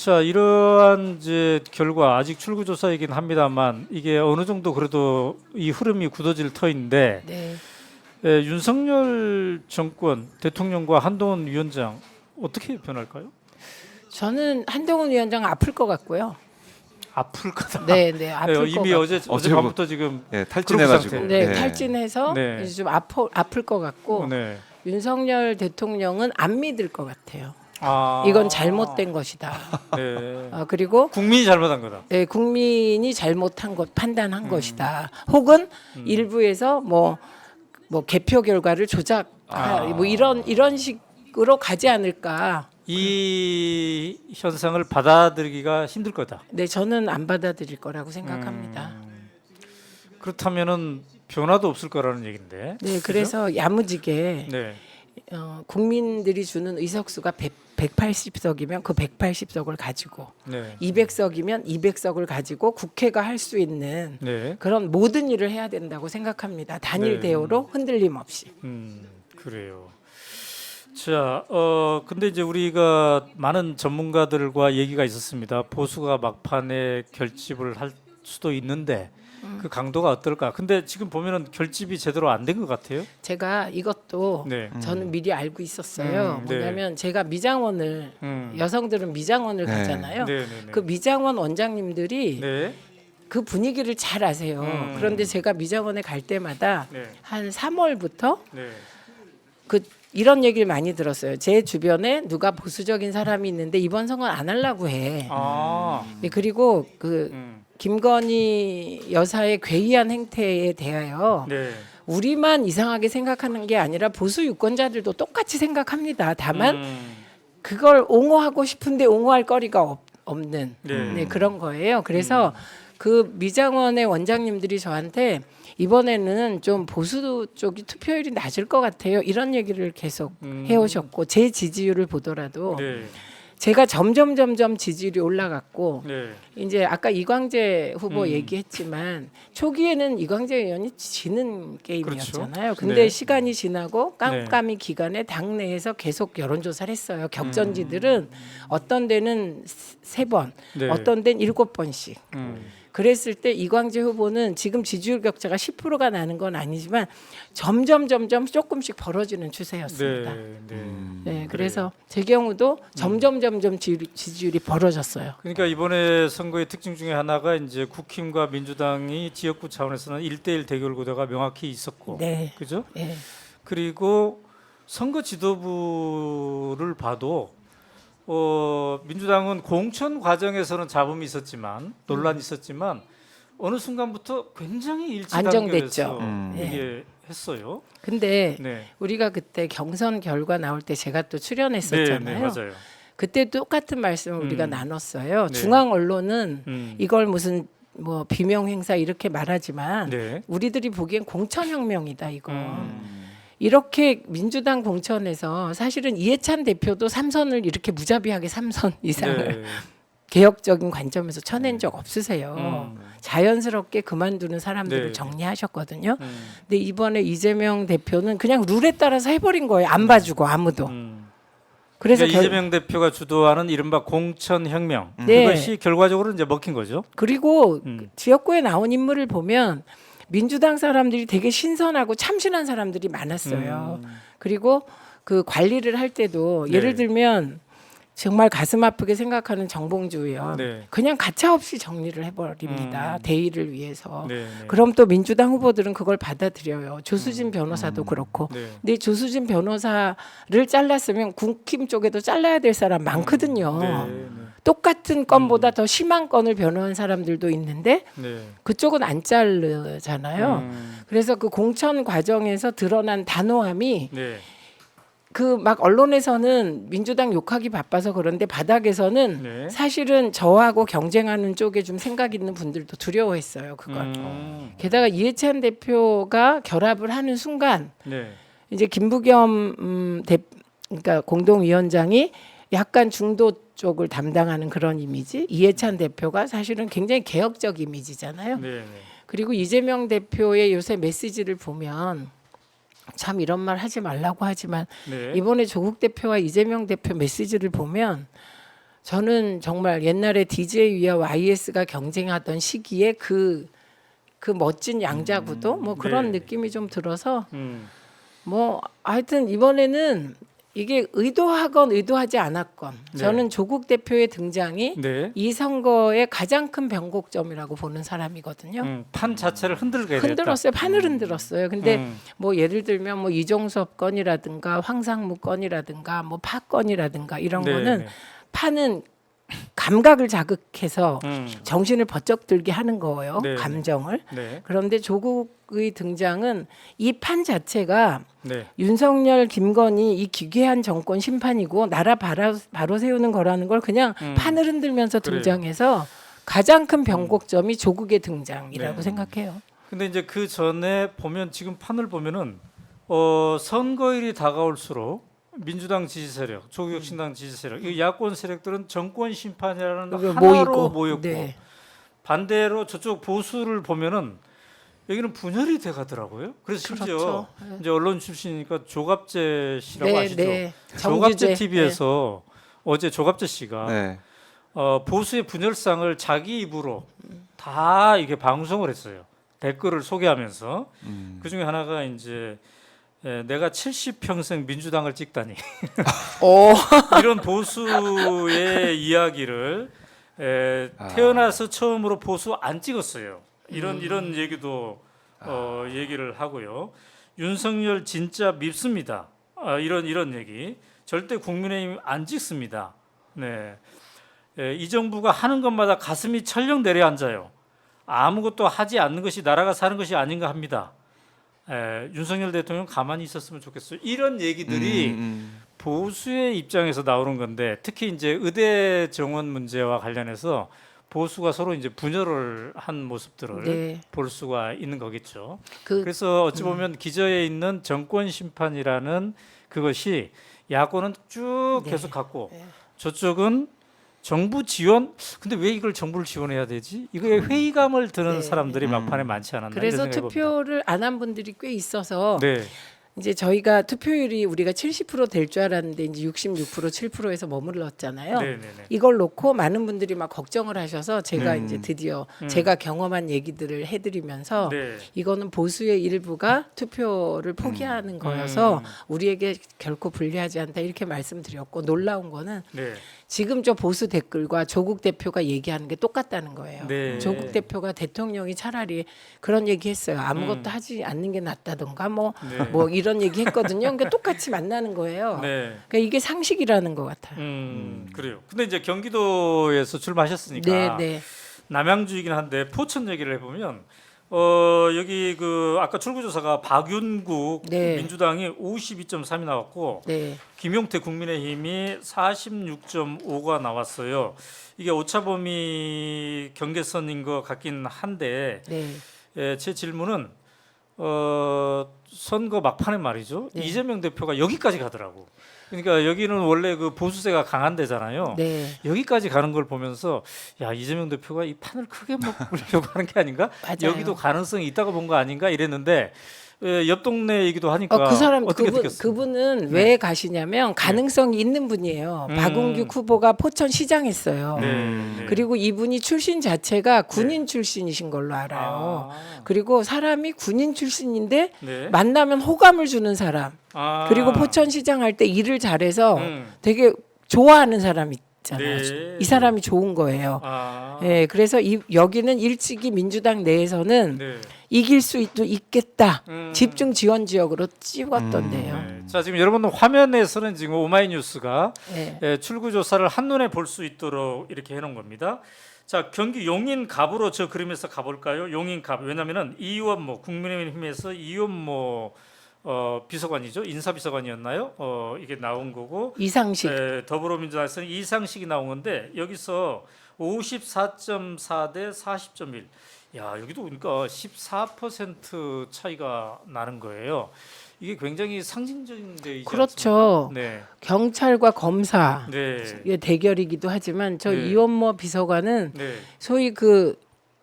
자, 이러한 이제 결과 아직 출구조사이긴 합니다만 이게 어느 정도 그래도 이 흐름이 굳어질 터인데 네. 윤석열 정권 대통령과 한동훈 위원장 어떻게 변할까요? 저는 한동훈 위원장 아플 것 같고요. 아플 거다. 네, 네, 아플 것 이미 같고. 어젯밤부터 지금 탈진해가지고. 상태. 네, 탈진해서 네. 이제 좀 아플 것 같고 네. 윤석열 대통령은 안 믿을 것 같아요. 아, 이건 잘못된 것이다. 네. 그리고 국민이 잘못한 거다. 네, 국민이 잘못한 것 판단한 것이다. 혹은 일부에서 뭐 개표 결과를 조작 뭐 이런 식으로 가지 않을까. 이 현상을 받아들이기가 힘들 거다. 네, 저는 안 받아들일 거라고 생각합니다. 그렇다면은 변화도 없을 거라는 얘긴데. 네, 그래서 야무지게 네. 국민들이 주는 의석수가 180석이면 그 180석을 가지고 네. 200석이면 200석을 가지고 국회가 할 수 있는 네. 그런 모든 일을 해야 된다고 생각합니다. 단일 네. 대우로 흔들림 없이. 그래요. 자, 근데 이제 우리가 많은 전문가들과 얘기가 있었습니다. 보수가 막판에 결집을 할 수도 있는데 그 강도가 어떨까? 근데 지금 보면은 결집이 제대로 안 된 것 같아요. 제가 이것도 네. 저는 미리 알고 있었어요. 네. 뭐냐면 제가 미장원을 여성들은 미장원을 네. 가잖아요. 네, 네, 네. 그 미장원 원장님들이 네. 그 분위기를 잘 아세요. 그런데 제가 미장원에 갈 때마다 네. 한 3월부터 네. 이런 얘기를 많이 들었어요. 제 주변에 누가 보수적인 사람이 있는데 이번 선거 안 하려고 해. 아. 네, 그리고 그 음. 김건희 여사의 괴이한 행태에 대하여 네. 우리만 이상하게 생각하는 게 아니라 보수 유권자들도 똑같이 생각합니다. 다만 그걸 옹호하고 싶은데 옹호할 거리가 없는 네. 그런 거예요. 그래서 그 미장원의 원장님들이 저한테 이번에는 좀 보수 쪽이 투표율이 낮을 것 같아요. 이런 얘기를 계속 해오셨고 제 지지율을 보더라도 네. 제가 점점 지지율이 올라갔고 네. 이제 아까 이광재 후보 얘기했지만 초기에는 이광재 의원이 지는 게임이었잖아요. 그렇죠. 근데 네. 시간이 지나고 깜깜이 기간에 당내에서 계속 경조사를 했어요. 격전지들은 어떤 데는 3번, 네. 어떤 데는 7번씩. 그랬을 때 이광재 후보는 지금 지지율 격차가 10%가 나는 건 아니지만 점점 조금씩 벌어지는 추세였습니다. 네. 네. 네, 그래서 제 경우도 점점 지지율이 벌어졌어요. 그러니까 이번에 선거의 특징 중에 하나가 이제 국힘과 민주당이 지역구 차원에서는 1대1 대결 구도가 명확히 있었고, 네. 그죠? 네. 그리고 선거 지도부를 봐도 민주당은 공천 과정에서는 잡음이 있었지만 논란이 있었지만 어느 순간부터 굉장히 일치단결해서 안정됐죠. 이게 했어요. 근데 네. 우리가 그때 경선 결과 나올 때 제가 또 출연했었잖아요. 네, 맞아요. 그때 똑같은 말씀을 우리가 나눴어요. 네. 중앙 언론은 이걸 무슨 뭐 비명 행사 이렇게 말하지만 네. 우리들이 보기엔 공천 혁명이다 이거. 이렇게 민주당 공천에서 사실은 이해찬 대표도 3선을 이렇게 무자비하게 3선 이상을 네. 개혁적인 관점에서 쳐낸 적 없으세요. 자연스럽게 그만두는 사람들을 네. 정리하셨거든요. 근데 이번에 이재명 대표는 그냥 룰에 따라서 해버린 거예요. 안 봐주고 아무도. 그래서 그러니까 이재명 대표가 주도하는 이른바 공천 혁명 네. 그것이 결과적으로 이제 먹힌 거죠. 그리고 지역구에 나온 인물을 보면 민주당 사람들이 되게 신선하고 참신한 사람들이 많았어요. 그리고 그 관리를 할 때도 네. 예를 들면 정말 가슴 아프게 생각하는 정봉주 의원 네. 그냥 가차없이 정리를 해버립니다. 대의를 위해서. 네, 네. 그럼 또 민주당 후보들은 그걸 받아들여요. 조수진 변호사도 그렇고. 네. 근데 조수진 변호사를 잘랐으면 국힘 쪽에도 잘라야 될 사람 많거든요. 네. 똑같은 건보다 더 심한 건을 변호한 사람들도 있는데 네. 그쪽은 안 자르잖아요. 그래서 그 공천 과정에서 드러난 단호함이 네. 그 막 언론에서는 민주당 욕하기 바빠서 그런데 바닥에서는 네. 사실은 저하고 경쟁하는 쪽에 좀 생각 있는 분들도 두려워했어요. 그걸. 게다가 이해찬 대표가 결합을 하는 순간 네. 이제 김부겸 그러니까 공동위원장이 약간 중도 쪽을 담당하는 그런 이미지, 이해찬 대표가 사실은 굉장히 개혁적 이미지잖아요. 네. 네. 그리고 이재명 대표의 요새 메시지를 보면 참 이런 말 하지 말라고 하지만 네. 이번에 조국 대표와 이재명 대표 메시지를 보면 저는 정말 옛날에 DJ와 YS가 경쟁하던 시기에 그 멋진 양자구도 뭐 그런 네. 느낌이 좀 들어서 뭐 하여튼 이번에는 이게 의도하건 의도하지 않았건 네. 저는 조국 대표의 등장이 네. 이 선거의 가장 큰 변곡점이라고 보는 사람이거든요. 판 자체를 흔들게 됐다. 흔들었어요. 판을 흔들었어요. 근데 음. 뭐 예를 들면 뭐 이종섭 건이라든가 황상무 건이라든가 뭐 파 건이라든가 이런 네, 거는 네. 판은 감각을 자극해서 음. 정신을 번쩍 들게 하는 거예요. 네, 감정을. 네. 그런데 조국의 등장은 이 판 자체가 네. 윤석열, 김건희 이 기괴한 정권 심판이고 나라 바로 세우는 거라는 걸 그냥 판을 흔들면서 그래요. 등장해서 가장 큰 변곡점이 조국의 등장이라고 네. 생각해요. 근데 이제 그 전에 보면 지금 판을 보면은 선거일이 다가올수록 민주당 지지 세력, 조국혁신당 지지 세력, 이 야권 세력들은 정권 심판이라는 여기 하나로 모였고 네. 반대로 저쪽 보수를 보면은 여기는 분열이 돼 가더라고요. 그래서 심지어 그렇죠. 이제 언론 출신이니까 조갑재 씨라고 네, 아시죠? 네. 조갑재 정규재. TV에서 어제 조갑재 씨가 네. 보수의 분열상을 자기 입으로 다 이게 방송을 했어요. 댓글을 소개하면서 그 중에 하나가 이제 내가 70평생 민주당을 찍다니 오. 이런 보수의 이야기를 태어나서 처음으로 보수 안 찍었어요. 이런 얘기도 얘기를 하고요. 윤석열 진짜 밉습니다. 이런 얘기 절대 국민의힘 안 찍습니다. 네. 이 정부가 하는 것마다 가슴이 철렁 내려앉아요. 아무것도 하지 않는 것이 나라가 사는 것이 아닌가 합니다. 윤석열 대통령 가만히 있었으면 좋겠어요. 이런 얘기들이 보수의 입장에서 나오는 건데 특히 이제 의대 정원 문제와 관련해서 보수가 서로 이제 분열을 한 모습들을 네. 볼 수가 있는 거겠죠. 그 그래서 어찌 보면 기저에 있는 정권 심판이라는 그것이 야권은 쭉 네. 계속 갖고 저쪽은 정부 지원. 근데 왜 이걸 정부를 지원해야 되지? 이거에 회의감을 드는 네. 사람들이 막판에 많지 않았나 그래서 이런 생각이 투표를 안 한 분들이 꽤 있어서 네. 이제 저희가 투표율이 우리가 70% 될 줄 알았는데 이제 66% 7%에서 머물렀잖아요. 네, 네, 네. 이걸 놓고 많은 분들이 막 걱정을 하셔서 제가 이제 드디어 음. 제가 경험한 얘기들을 해드리면서 네. 이거는 보수의 일부가 투표를 포기하는 거여서 우리에게 결코 불리하지 않다 이렇게 말씀드렸고 놀라운 거는 네. 지금 저 보수 댓글과 조국 대표가 얘기하는 게 똑같다는 거예요. 네. 조국 대표가 대통령이 차라리 그런 얘기했어요. 아무것도 하지 않는 게 낫다던가 뭐 네. 이런 얘기했거든요. 그러니까 똑같이 만나는 거예요. 네. 그러니까 이게 상식이라는 것 같아요. 그래요. 근데 이제 경기도에서 출마하셨으니까 네, 네. 남양주이긴 한데 포천 얘기를 해보면 여기 그 아까 출구조사가 박윤국 네. 민주당이 52.3이 나왔고 네. 김용태 국민의힘이 46.5가 나왔어요. 이게 오차범위 경계선인 것 같긴 한데 네. 제 질문은 선거 막판에 말이죠. 네. 이재명 대표가 여기까지 가더라고. 그러니까 여기는 원래 그 보수세가 강한 데잖아요. 네. 여기까지 가는 걸 보면서 야 이재명 대표가 이 판을 크게 먹으려고 하는 게 아닌가? 맞아요. 여기도 가능성이 있다고 본 거 아닌가 이랬는데 옆 동네 얘기도 하니까 그 사람 어떻게 느꼈어요? 그분은 왜 가시냐면 가능성이 있는 분이에요. 박웅규 후보가 포천 시장했어요. 네. 그리고 이분이 출신 자체가 군인 출신이신 걸로 알아요. 그리고 사람이 군인 출신인데 네. 만나면 호감을 주는 사람. 아. 그리고 포천시장 할 때 일을 잘해서 음. 되게 좋아하는 사람 있잖아요. 네. 이 사람이 좋은 거예요. 아. 예, 그래서 여기는 일찍이 민주당 내에서는 네. 이길 수 있겠다. 음. 집중 지원 지역으로 찍었던데요. 네. 자 지금 여러분 화면에서는 지금 오마이뉴스가 예. 출구 조사를 한눈에 볼 수 있도록 이렇게 해놓은 겁니다. 자 경기 용인갑으로 저 그림에서 가볼까요? 용인갑 왜냐하면은 이원모 국민의힘에서 이원모 비서관이죠 인사비서관이었나요? 이게 나온 거고 이상식. 더불어민주당에서는 이상식이 나온 건데 여기서 54.4 대 40.1. 야 여기도 그러니까 14% 차이가 나는 거예요. 이게 굉장히 상징적인 데이지 그렇죠. 않습니까? 네. 경찰과 검사의 네. 대결이기도 하지만 저 네. 이원모 비서관은 네. 소위 그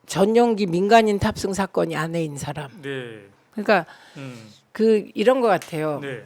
전용기 민간인 탑승 사건이 안에 있는 사람. 네. 그러니까 음. 그 이런 것 같아요. 네.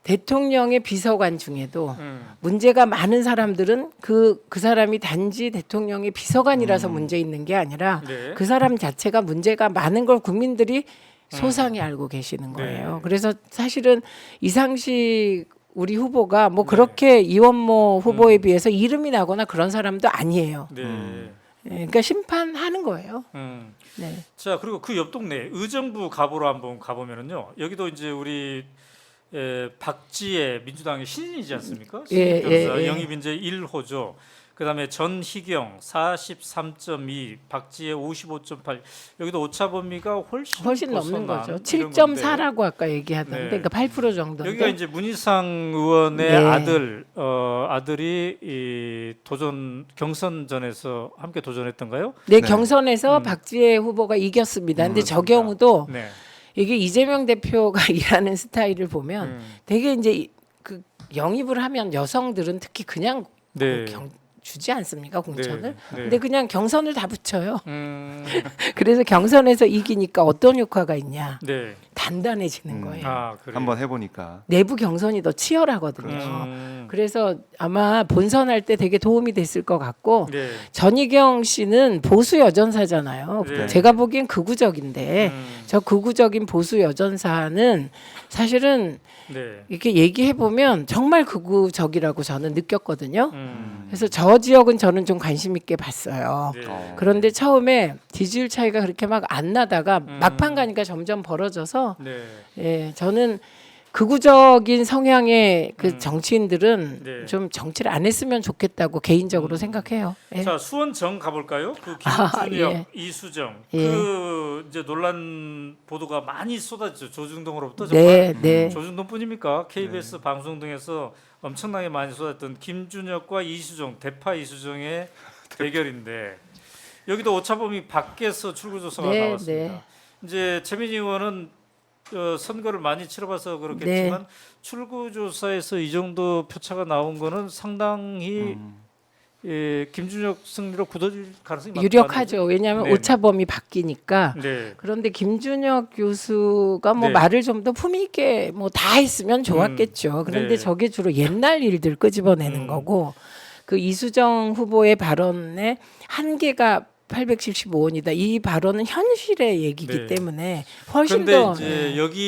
대통령의 비서관 중에도 문제가 많은 사람들은 그 사람이 단지 대통령의 비서관이라서 문제 있는 게 아니라 네. 그 사람 자체가 문제가 많은 걸 국민들이 소상히 알고 계시는 거예요. 네. 그래서 사실은 이상식 우리 후보가 뭐 네. 그렇게 이원모 후보에 비해서 이름이 나거나 그런 사람도 아니에요. 네. 예, 그러니까 심판하는 거예요. 네. 자, 그리고 그 옆 동네 의정부 갑으로 한번 가보면은요. 여기도 이제 우리 박지혜 민주당의 신인이지 않습니까? 예, 신인 변호사 예, 예. 영입 이제 1호죠. 그다음에 전희경 43.2, 박지혜 55.8. 여기도 오차 범위가 훨씬 넘는 거죠. 이런 건데. 7.4라고 아까 얘기하던데, 네. 그러니까 8% 정도인데. 여기가 이제 문희상 의원의 네. 아들이 이 경선전에서 함께 도전했던가요? 네, 네. 경선에서 박지혜 후보가 이겼습니다. 근데 저 경우도 네. 이게 이재명 대표가 일하는 스타일을 보면 되게 이제 그 영입을 하면 여성들은 특히 그냥 네. 주지 않습니까, 공천을? 네. 네. 근데 그냥 경선을 다 붙여요. 음, 그래서 경선에서 이기니까 어떤 효과가 있냐? 네. 단단해지는 거예요. 아, 그래요. 한번 해보니까. 내부 경선이 더 치열하거든요. 그래서 아마 본선할 때 되게 도움이 됐을 것 같고 네. 전희경 씨는 보수 여전사잖아요. 네. 제가 보기엔 극우적인데 저 극우적인 보수 여전사는 사실은 네. 이렇게 얘기해 보면 정말 극우적이라고 저는 느꼈거든요. 음, 그래서 저 지역은 저는 좀 관심 있게 봤어요. 네. 그런데 처음에 지지율 차이가 그렇게 막 안 나다가 막판 가니까 점점 벌어져서 네. 예, 저는 극우적인 성향의 그 정치인들은 네. 좀 정치를 안 했으면 좋겠다고 개인적으로 생각해요. 예. 자, 수원정 가볼까요? 그 아, 김준혁, 예. 이수정 예. 그 이제 논란 보도가 많이 쏟아지죠. 조중동으로부터 정말 네, 네. 조중동뿐입니까? KBS 방송 등에서 엄청나게 많이 쏟았던 김준혁과 이수정, 대파 이수정의 대결인데 여기도 오차범위 밖에서 출구조사가 네, 나왔습니다. 네. 이제 최민희 의원은 선거를 많이 치러봐서 그렇겠지만 네. 출구조사에서 이 정도 표차가 나온 거는 상당히 김준혁 승리로 굳어질 가능성이 많다는 유력하죠. 왜냐하면 네. 오차범위 바뀌니까. 거죠? 네. 그런데 김준혁 교수가 뭐 네. 말을 좀 더 품위 있게 뭐 다 했으면 좋았겠죠. 그런데 네. 저게 주로 옛날 일들 끄집어내는 거고 그 이수정 후보의 발언에 한계가 875원이다. 이 발언은 현실의 얘기이기 네. 때문에 훨씬 그런데 더 이제 예. 여기